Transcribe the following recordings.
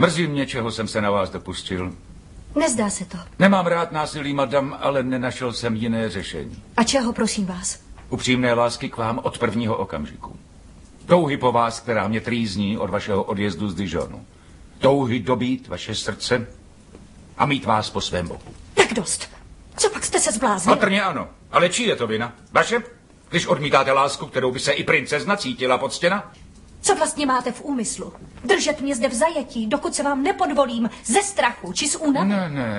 Mrzí mě, čeho jsem se na vás dopustil. Nezdá se to. Nemám rád násilí, madam, ale nenašel jsem jiné řešení. A čeho, prosím vás? Upřímné lásky k vám od prvního okamžiku. Touhy po vás, která mě trýzní od vašeho odjezdu z Dijonu. Touhy dobít vaše srdce a mít vás po svém boku. Tak dost. Co pak jste se zbláznil? Patrně ano. Ale čí je to vina? Vaše? Když odmítáte lásku, kterou by se i princezna cítila poctěna? Co vlastně máte v úmyslu? Držet mě zde v zajetí, dokud se vám nepodvolím ze strachu či z únavy?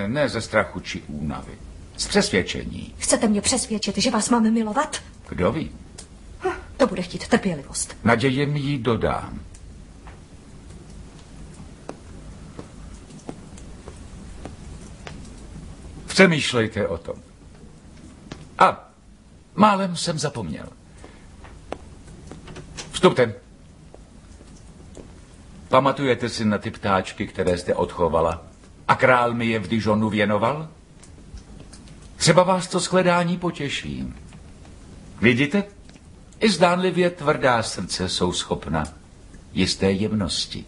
Ne ze strachu či únavy. Z přesvědčení. Chcete mě přesvědčit, že vás mám milovat? Kdo ví? To bude chtít trpělivost. Nadějem jí dodám. Přemýšlejte o tom. A málem jsem zapomněl. Vstupte. Pamatujete si na ty ptáčky, které jste odchovala? A král mi je v Dijonu věnoval? Třeba vás to shledání potěší. Vidíte? I zdánlivě tvrdá srdce jsou schopna jisté jemnosti.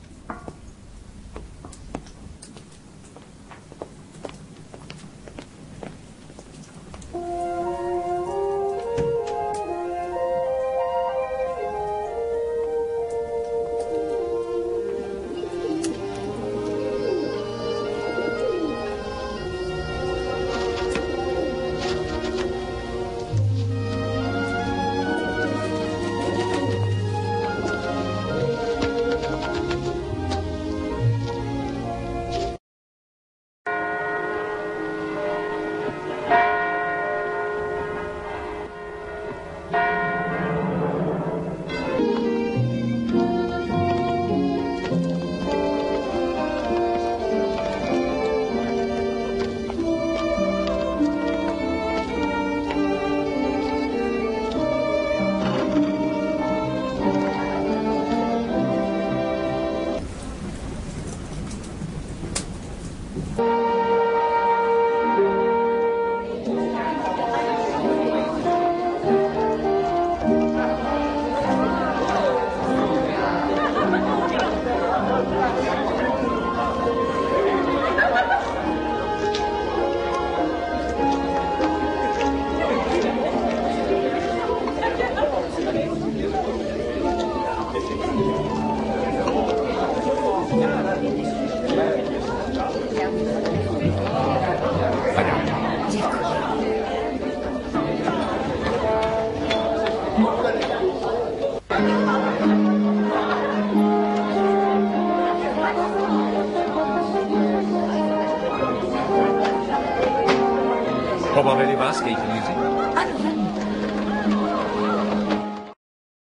Pobavili vás, kejklíři?